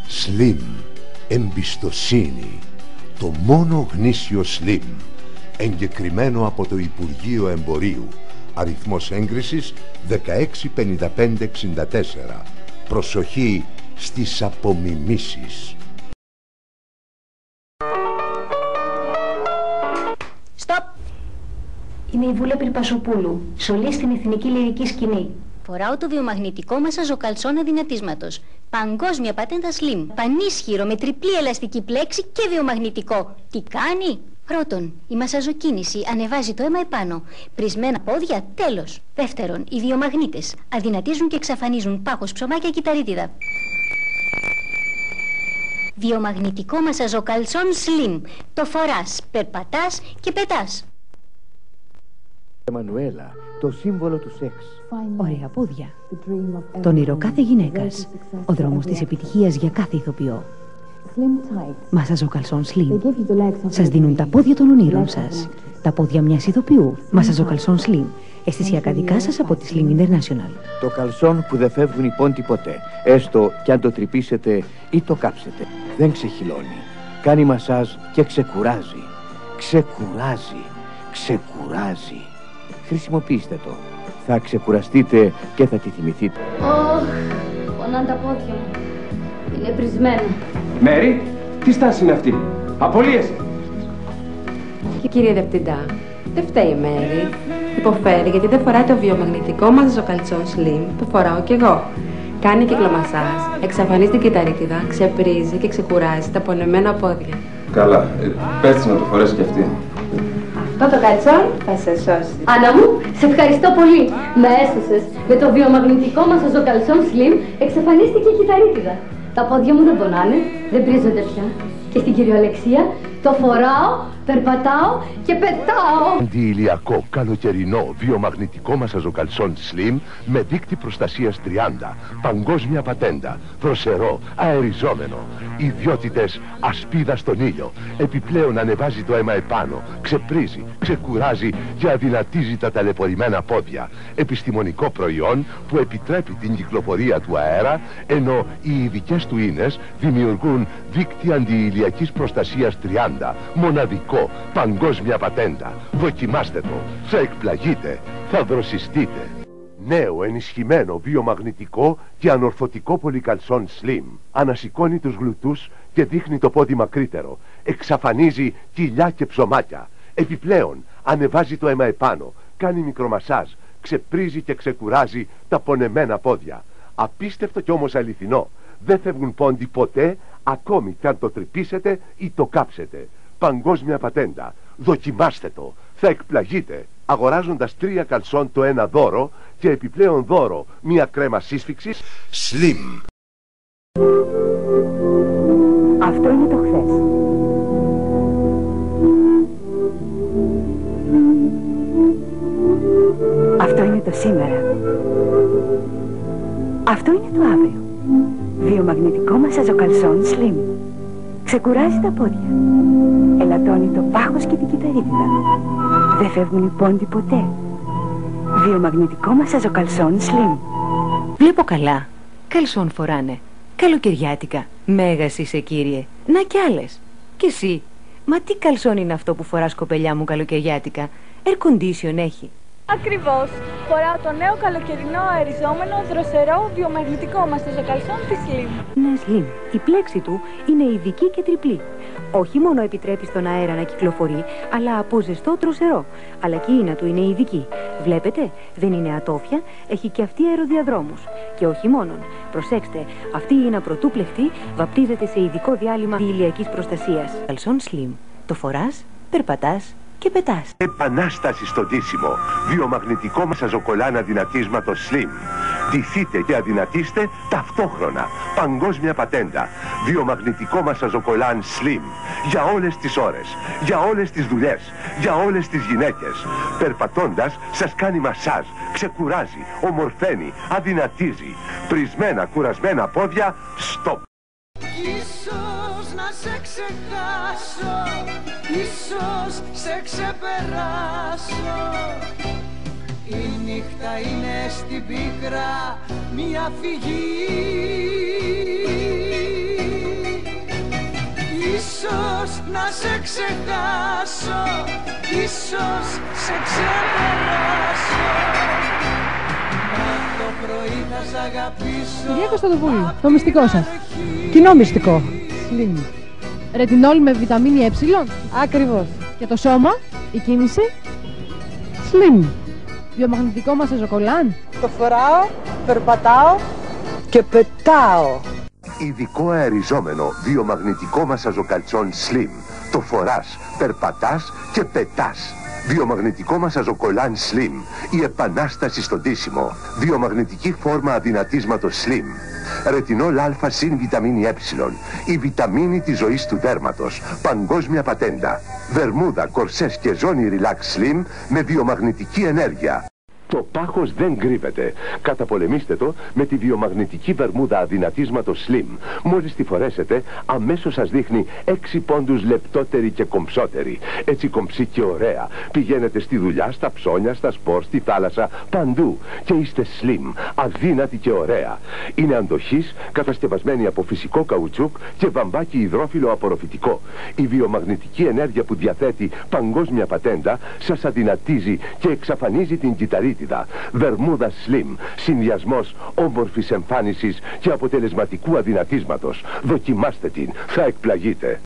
Slim. Εμπιστοσύνη. Το μόνο γνήσιο Slim. Εγκεκριμένο από το Υπουργείο Εμπορίου. Αριθμός έγκρισης 165564. Προσοχή στις απομιμήσεις. Στοπ! Είμαι η Βούλα Πυρπασοπούλου, σολή στην εθνική λυρική σκηνή. Φοράω το βιομαγνητικό μασαζοκαλσόν αδυνατίσματος. Παγκόσμια πατέντα Slim. Πανίσχυρο με τριπλή ελαστική πλέξη και βιομαγνητικό. Τι κάνει? Πρώτον, η μασαζοκίνηση ανεβάζει το αίμα επάνω. Πρισμένα πόδια, τέλος. Δεύτερον, οι βιομαγνήτες αδυνατίζουν και εξαφανίζουν πάχος, ψωμάκια, κυταρίτιδα. Βιομαγνητικό μασαζοκαλσόν Slim. Το φοράς, περπατάς και πετάς. Εμμανουέλα, το σύμβολο του σεξ. Ωραία πόδια. Το όνειρο κάθε γυναίκας. Ο δρόμος της επιτυχίας για κάθε ηθοποιό. Μασαζοκαλσόν Slim. Σας δίνουν τα πόδια των ονείρων σας. Τα πόδια μιας ηθοποιού. Μασαζοκαλσόν Slim. Αισθησιακά δικά σας από τη Slim International. Το καλσόν που δεν φεύγουν οι πόντοι ποτέ. Έστω κι αν το τρυπήσετε ή το κάψετε. Δεν ξεχυλώνει. Κάνει μασάζ και ξεκουράζει. Ξεκουράζει. Ξεκουράζει. Χρησιμοποιήστε το. Θα ξεκουραστείτε και θα τη θυμηθείτε. Πονάνε τα πόδια μου. Είναι πρισμένα. Μέρι, τι στάση είναι αυτή? Απολύεσαι. Κύριε Διευθυντά, δεν φταίει η Μέρι. Υποφέρει γιατί δεν φοράει το βιομαγνητικό μασαζοκαλτσόν Slim που φοράω κι εγώ. Κάνει κυκλομασάζ, εξαφανίζει την κυταρίτιδα, ξεπρίζει και ξεκουράζει τα πονεμένα πόδια. Καλά, πες της να το φορέσει κι αυτή. Αυτό το καλτσόν θα σε σώσει. Άννα μου, σε ευχαριστώ πολύ. Με έσωσες. Με το βιομαγνητικό μασαζοκαλσόν Slim εξαφανίστηκε η κυταρίτιδα. Τα πόδια μου δεν πονάνε, δεν πρίζονται πια. Και στην κυριολεξία το φοράω, περπατάω και πετάω. Αντιηλιακό καλοκαιρινό βιομαγνητικό μασαζοκαλσόν Slim με δείκτη προστασίας 30. Παγκόσμια πατέντα. Δροσερό, αεριζόμενο. Ιδιότητες ασπίδα στον ήλιο. Επιπλέον ανεβάζει το αίμα επάνω. Ξεπρίζει, ξεκουράζει και αδυνατίζει τα ταλαιπωρημένα πόδια. Επιστημονικό προϊόν που επιτρέπει την κυκλοφορία του αέρα, ενώ οι ειδικές του ίνες δημιουργούν δείκτη αντιηλιακής προστασίας 30. Μοναδικό, παγκόσμια πατέντα. Δοκιμάστε το. Θα εκπλαγείτε. Θα δροσιστείτε. Νέο ενισχυμένο βιομαγνητικό και ανορθωτικό πολυκαλσόν Slim. Ανασηκώνει τους γλουτούς και δείχνει το πόδι μακρύτερο. Εξαφανίζει κοιλιά και ψωμάκια. Επιπλέον ανεβάζει το αίμα επάνω. Κάνει μικρομασάζ. Ξεπρίζει και ξεκουράζει τα πονεμένα πόδια. Απίστευτο κι όμως αληθινό. Δεν φεύγουν πόντι ποτέ, ακόμη κι αν το τρυπήσετε ή το κάψετε. Παγκόσμια πατέντα. Δοκιμάστε το. Θα εκπλαγείτε. Αγοράζοντας 3 καλσόν το ένα δώρο και επιπλέον δώρο μια κρέμα σύσφυξης Slim. Αυτό είναι το χθες. Αυτό είναι το σήμερα. Αυτό είναι το αύριο. Βιομαγνητικό μασαζοκαλσόν Slim. Ξεκουράζει τα πόδια. Ελαττώνει το πάχος και την κυταρίτιδα. Δεν φεύγουν οι πόντοι ποτέ. Βιομαγνητικό μασαζοκαλσόν Slim. Βλέπω καλά. Καλσόν φοράνε. Καλοκαιριάτικα. Μέγας είσαι, κύριε. Να κι άλλες. Κι εσύ. Μα τι καλσόν είναι αυτό που φοράς, κοπελιά μου, καλοκαιριάτικα? Air condition έχει. Ακριβώς. Φοράω το νέο καλοκαιρινό αεριζόμενο δροσερό βιομαγνητικό μασαζοκαλσόν της Slim. Ναι, Slim. Η πλέξη του είναι ειδική και τριπλή. Όχι μόνο επιτρέπει στον αέρα να κυκλοφορεί, αλλά από ζεστό δροσερό. Αλλά και η ίνα του είναι ειδική. Βλέπετε, δεν είναι ατόφια, έχει και αυτή αεροδιαδρόμους. Και όχι μόνον. Προσέξτε, αυτή η ίνα πρωτούπλεχτη βαπτίζεται σε ειδικό διάλειμμα ηλιακής προστασίας. Καλσόν Slim. Το φοράς, περπατάς και πετάς. Επανάσταση στο ντύσιμο. Βιομαγνητικό μασαζοκολάν αδυνατίσματος Slim. Ντυθείτε και αδυνατίστε ταυτόχρονα. Παγκόσμια πατέντα. Βιομαγνητικό μασαζοκολάν Slim. Για όλες τις ώρες. Για όλες τις δουλειές. Για όλες τις γυναίκες. Περπατώντας σας κάνει μασάζ. Ξεκουράζει. Ομορφαίνει. Αδυνατίζει. Πρισμένα κουρασμένα πόδια. Στοπ. Ίσως να σε ξεχάσω, ίσως σε ξεπεράσω. Η νύχτα είναι στην πίκρα μια φυγή. Ίσως να σε ξεχάσω, ίσως σε ξεπεράσω, μα το πρωί θα σ' αγαπήσω. Κυρία Κωνσταντοπούλου, το μυστικό σας. Κοινό μυστικό. Slim. Ρετινόλ με βιταμίνη Ε. Ακριβώς. Και το σώμα, η κίνηση. Slim. Βιομαγνητικό μας ζοκολάν. Το φοράω, περπατάω και πετάω. Ειδικό αεριζόμενο βιομαγνητικό μασαζοκαλτσόν Slim. Το φοράς, περπατάς και πετάς. Βιομαγνητικό μασαζοκολάν Slim. Η επανάσταση στο ντύσιμο. Βιομαγνητική φόρμα αδυνατίσματος Slim. Ρετινόλ Α συν βιταμίνη Ε. Η βιταμίνη της ζωής του δέρματος. Παγκόσμια πατέντα. Βερμούδα, κορσές και ζώνη Relax Slim με βιομαγνητική ενέργεια. Το πάχος δεν κρύβεται. Καταπολεμήστε το με τη βιομαγνητική βερμούδα αδυνατίσματος Slim. Μόλις τη φορέσετε, αμέσως σας δείχνει 6 πόντους λεπτότερη και κομψότερη. Έτσι κομψή και ωραία. Πηγαίνετε στη δουλειά, στα ψώνια, στα σπορ, στη θάλασσα, παντού. Και είστε Slim, αδύνατη και ωραία. Είναι αντοχής, κατασκευασμένη από φυσικό καουτσούκ και βαμβάκι υδρόφυλλο απορροφητικό. Η βιομαγνητική ενέργεια που διαθέτει παγκόσμια πατέντα σας αδυνατίζει και εξαφανίζει την κυταρίτιδα. Βερμούδα Slim, συνδυασμός όμορφης εμφάνισης και αποτελεσματικού αδυνατίσματος. Δοκιμάστε την, θα εκπλαγείτε.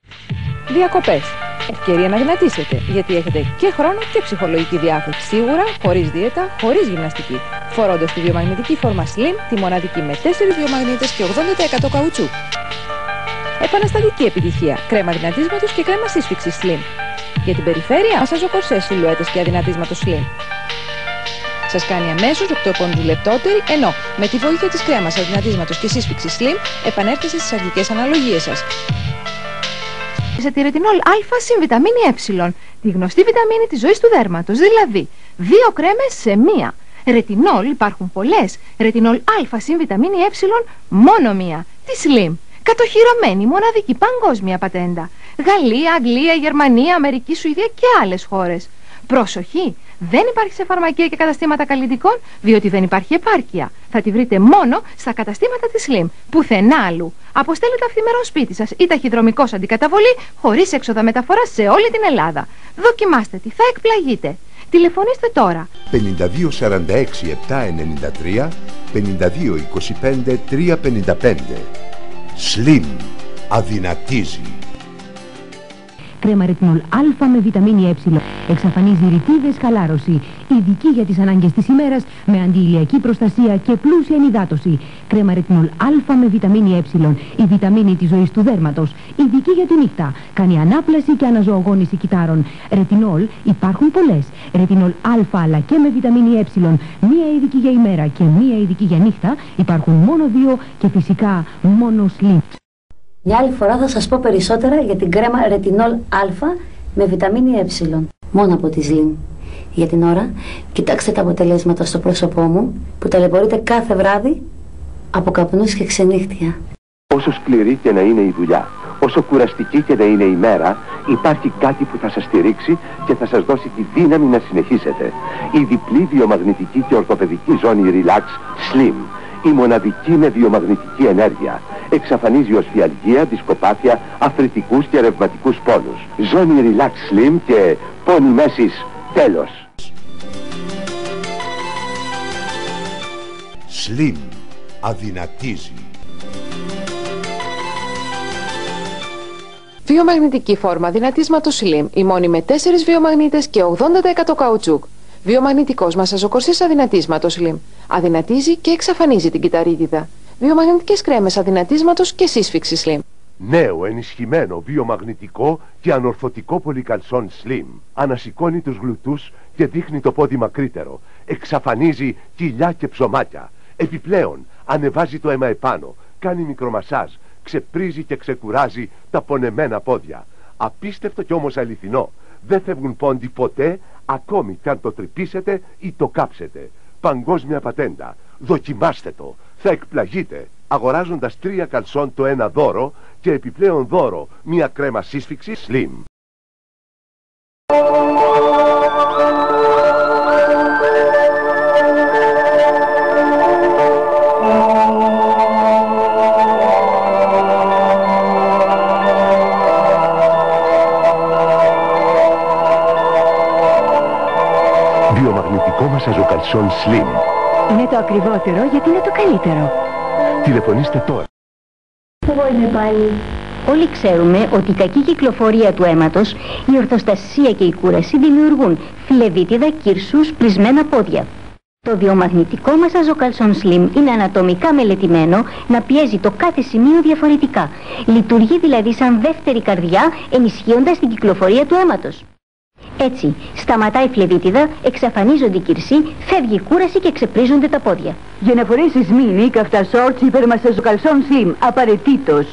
Διακοπές. Ευκαιρία να δυνατήσετε, γιατί έχετε και χρόνο και ψυχολογική διάθεση. Σίγουρα, χωρίς δίαιτα, χωρίς γυμναστική. Φορώντας τη βιομαγνητική φόρμα Slim, τη μοναδική με 4 βιομαγνήτες και 80% καουτσού. Επαναστατική επιτυχία. Κρέμα δυνατίσματος και κρέμα σύσφυξης Slim. Για την περιφέρεια, μασαζοκορσές σιλουέτες και αδυνατίσματος Slim. Σας κάνει αμέσως 8 πόντους λεπτότερη, ενώ με τη βοήθεια της κρέμας αδυνατίσματος και σύσφυξης Slim επανέρχεστε στις αρχικές αναλογίες σας. Σε τη ρετινόλ Α συν βιταμίνη Ε, τη γνωστή βιταμίνη της ζωής του δέρματος, δηλαδή 2 κρέμες σε μία. Ρετινόλ υπάρχουν πολλές, ρετινόλ Α συν βιταμίνη Ε μόνο μία, τη Slim. Κατοχυρωμένη, μοναδική, παγκόσμια πατέντα. Γαλλία, Αγγλία, Γερμανία, Αμερική, Σουηδία και άλλες χώρες. Προσοχή! Δεν υπάρχει σε φαρμακεία και καταστήματα καλλιτικών, διότι δεν υπάρχει επάρκεια. Θα τη βρείτε μόνο στα καταστήματα της Slim, πουθενά αλλού. Αποστέλλεται αυθημερών σπίτι σας ή ταχυδρομικός αντικαταβολή, χωρίς έξοδα μεταφοράς σε όλη την Ελλάδα. Δοκιμάστε τη, θα εκπλαγείτε. Τηλεφωνήστε τώρα. 52 46 793 52 25 355. Slim. Αδυνατίζει. Κρέμα ρετινόλ Α με βιταμίνη Ε. Εξαφανίζει ρητίδες, χαλάρωση. Ειδική για τις ανάγκες της ημέρας με αντιηλιακή προστασία και πλούσια ενυδάτωση. Κρέμα ρετινόλ Α με βιταμίνη Ε. Η βιταμίνη της ζωής του δέρματος. Ειδική για τη νύχτα. Κάνει ανάπλαση και αναζωογόνηση κυτάρων. Ρετινόλ υπάρχουν πολλές. Ρετινόλ Α αλλά και με βιταμίνη Ε. Μία ειδική για ημέρα και μία ειδική για νύχτα. Υπάρχουν μόνο 2 και φυσικά μόνο Slim. Μια άλλη φορά θα σας πω περισσότερα για την κρέμα ρετινόλ Α με βιταμίνη Ε. Μόνο από τη Slim. Για την ώρα, κοιτάξτε τα αποτελέσματα στο πρόσωπό μου που ταλαιπωρείται κάθε βράδυ από καπνούς και ξενύχτια. Όσο σκληρή και να είναι η δουλειά, όσο κουραστική και να είναι η μέρα, υπάρχει κάτι που θα σας στηρίξει και θα σας δώσει τη δύναμη να συνεχίσετε. Η διπλή βιομαγνητική και ορθοπαιδική ζώνη Relax Slim. Η μοναδική με βιομαγνητική ενέργεια. Εξαφανίζει οσφιαλγία, δισκοπάθεια, αθρητικούς και ρευματικούς πόνους. Ζώνη Relax Slim και πόνοι μέσης. Τέλος. Slim. Αδυνατίζει. Βιομαγνητική φόρμα δυνατίσματος Slim, η μόνη με 4 βιομαγνήτες και 80% καουτσούκ. Βιομαγνητικός μασαζοκορσής αδυνατίσματος Slim. Αδυνατίζει και εξαφανίζει την κυταρίτιδα. Βιομαγνητικές κρέμες αδυνατίσματος και σύσφυξη Slim. Νέο ενισχυμένο βιομαγνητικό και ανορθωτικό πολυκαλσόν Slim. Ανασηκώνει τους γλουτούς και δείχνει το πόδι μακρύτερο. Εξαφανίζει κοιλιά και ψωμάκια. Επιπλέον ανεβάζει το αίμα επάνω. Κάνει μικρομασάζ. Ξεπρίζει και ξεκουράζει τα πονεμένα πόδια. Απίστευτο κι όμως αληθινό. Δεν φεύγουν πόντι ποτέ, ακόμη κι αν το τρυπήσετε ή το κάψετε. Παγκόσμια πατέντα. Δοκιμάστε το. Θα εκπλαγείτε. Αγοράζοντας 3 καλσόν το ένα δώρο και επιπλέον δώρο μια κρέμα σύσφυξη Slim. μασαζοκαλσόν Slim. Είναι το ακριβότερο γιατί είναι το καλύτερο. Τηλεφωνήστε τώρα. Εγώ είμαι πάλι. Όλοι ξέρουμε ότι η κακή κυκλοφορία του αίματος, η ορθοστασία και η κούραση δημιουργούν φλεβίτιδα, κύρσους, πλυσμένα πόδια. Το βιομαγνητικό μασαζοκαλσόν Slim είναι ανατομικά μελετημένο να πιέζει το κάθε σημείο διαφορετικά. Λειτουργεί δηλαδή σαν δεύτερη καρδιά, ενισχύοντας την κυκλοφορία του αίματος. Έτσι, σταματάει η φλεβίτιδα, εξαφανίζονται οι κυρσοί, φεύγει η κούραση και ξεπρίζονται τα πόδια. Για να φορέσεις μίνι, καυτά σόρτς υπερμασαζοκαλσόν Slim, απαραίτητος.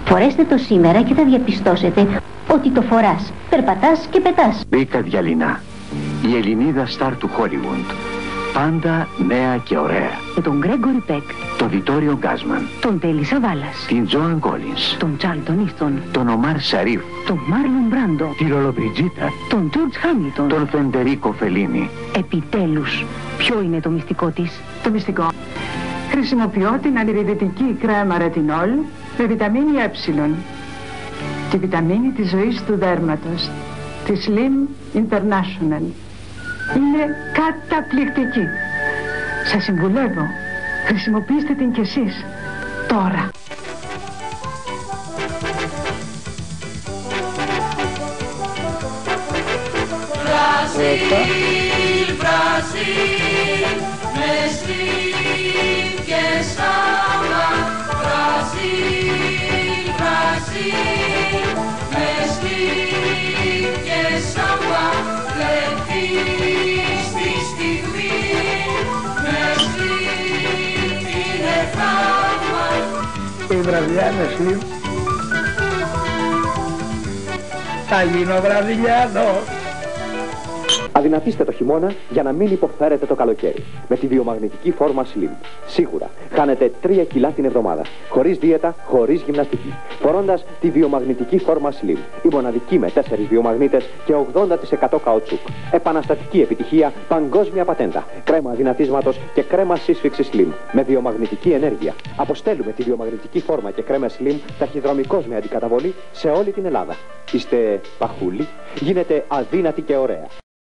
Φορέστε το σήμερα και θα διαπιστώσετε ότι το φοράς, περπατάς και πετάς. Ρίκα Διαλινά, η Ελληνίδα στάρ του Hollywood. Πάντα νέα και ωραία. Με τον Γκρέγκορι Πεκ, τον Βιτόριο Γκάσμαν, τον Τέλη Σαβάλας, την Τζόαν Κόλινς, τον Τσάρλτον Ίστον, τον Ομάρ Σαρίφ, τον Μάρλον Μπράντο, τη Λολομπριτζίτα, τον Τζορτζ Χάμιλτον, τον Φεντερίκο Φελίνι. Επιτέλους, ποιο είναι το μυστικό της? Το μυστικό. Χρησιμοποιώ την ανιβιδυτική κρέμα ρετινόλ με βιταμίνη Ε. Τη βιταμίνη της ζωής του δέρματος. Τη Slim International. Είναι καταπληκτική. Σας συμβουλεύω. Χρησιμοποιήστε την κι εσείς. Τώρα. Βραζίλ, Βραζίλ, με Slim και Σάμα. Βραζίλ, Βραζίλ, με Slim και Σάμα. Λεπτής τη στιγμή, με Slim είναι θαύμα. Η βραδιά με Slim θα γίνω βραδιλιάνος. Αδυνατήστε το χειμώνα για να μην υποφέρετε το καλοκαίρι. Με τη βιομαγνητική φόρμα Slim. Σίγουρα χάνετε 3 κιλά την εβδομάδα. Χωρίς δίαιτα, χωρίς γυμναστική. Φορώντας τη βιομαγνητική φόρμα Slim. Η μοναδική με 4 βιομαγνήτες και 80% καουτσούκ. Επαναστατική επιτυχία, παγκόσμια πατέντα. Κρέμα αδυνατίσματος και κρέμα σύσφυξης Slim. Με βιομαγνητική ενέργεια. Αποστέλουμε τη βιομαγνητική φόρμα και κρέμα Slim ταχυδρομικώς με αντικαταβολή σε όλη την Ελλάδα. Είστε παχούλοι, γίνετε αδύνατοι και ωραία.